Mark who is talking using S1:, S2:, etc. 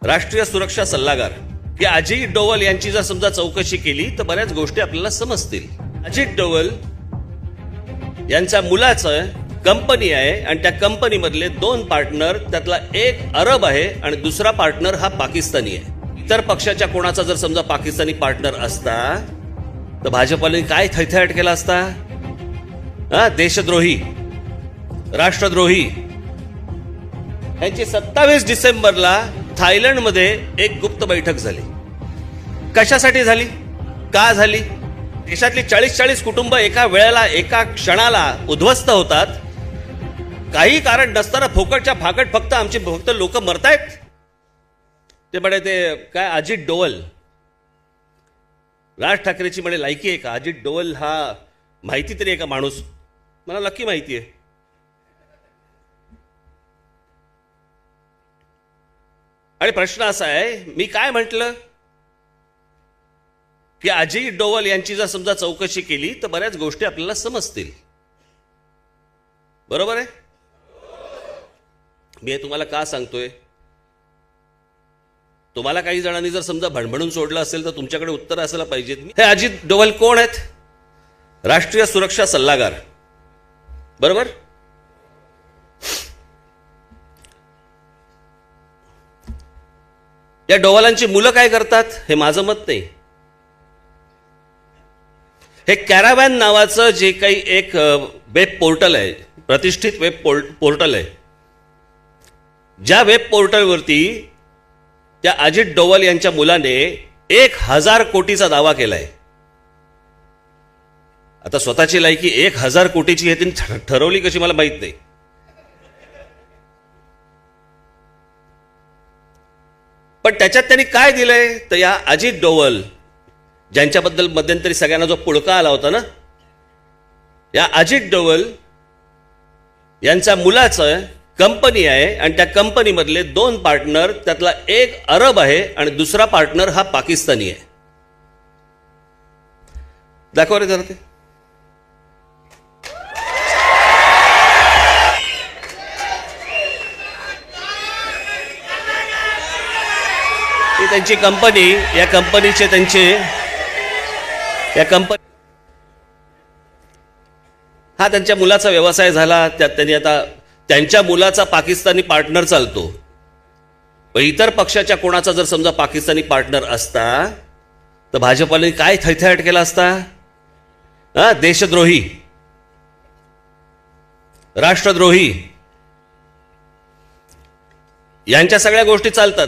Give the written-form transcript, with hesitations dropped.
S1: राष्ट्रीय सुरक्षा सल्लागार की अजित डोवल यांची जर समजा चौकशी केली तर बऱ्याच गोष्टी आपल्याला समजतील. अजित डोवल यांच्या मुलाचं कंपनी आहे आणि त्या कंपनीमधले 2 पार्टनर, त्यातला एक अरब आहे आणि दुसरा पार्टनर हा पाकिस्तानी आहे. इतर पक्षाच्या कोणाचा जर समजा पाकिस्तानी पार्टनर असता तर भाजपने काय थैथयाट केला असता? देशद्रोही, राष्ट्रद्रोही. यांची 27 डिसेंबरला थायलंडमध्ये एक गुप्त बैठक झाली. कशासाठी झाली? का झाली? देशातली 40 कुटुंब एका वेळेला, एका क्षणाला उद्ध्वस्त होतात. काही कारण नसताना फोकटच्या फाकट फक्त लोक मरतायत. ते म्हणे ते काय अजित डोवल, राज ठाकरेची म्हणे लायकी आहे का? अजित डोवल हा माहिती तरी आहे का माणूस? मला नक्की माहिती आहे. आणि प्रश्न असा आहे, मी काय म्हटलं की अजित डोवल यांची जर समजा चौकशी केली तर बऱ्याच गोष्टी आपल्याला समजतील. बरोबर आहे? मी हे तुम्हाला का सांगतोय? तुम्हाला काही जणांनी जर समजा भणभणून सोडलं असेल तर तुमच्याकडे उत्तर असायला पाहिजेत. हे अजित डोवल कोण आहेत? राष्ट्रीय सुरक्षा सल्लागार. बरोबर? या डोवलांची मुलं काय करतात हे माझं मत नाही. हे कॅराव्हॅन नावाचं जे काही एक वेब पोर्टल आहे, प्रतिष्ठित वेब पोर्टल आहे, ज्या वेब पोर्टलवरती त्या अजित डोवल यांच्या मुलाने 1000 कोटीचा दावा केलाय. आता स्वतःची लायकी 1000 कोटीची हे त्यांनी ठरवली कशी मला माहित नाही. पण त्याच्यात त्यांनी काय दिलंय तर या अजित डोवल ज्यांच्याबद्दल मध्यंतरी सगळ्यांना जो पुळका आला होता ना, या अजित डोवल यांच्या मुलाचं कंपनी आहे आणि त्या कंपनीमधले 2 पार्टनर, त्यातला एक अरब आहे आणि दुसरा पार्टनर हा पाकिस्तानी आहे. दाखवा रे जरा ते. त्यांची कंपनी, या कंपनीचे त्यांच्या मुलाचा व्यवसाय झाला. त्यात त्यांनी आता त्यांच्या मुलाचा पाकिस्तानी पार्टनर चालतो. पण इतर पक्षाच्या कोणाचा जर समजा पाकिस्तानी पार्टनर असता तर भाजपने काय थैथयाट केला असता? देशद्रोही, राष्ट्रद्रोही. यांच्या सगळ्या गोष्टी चालतात.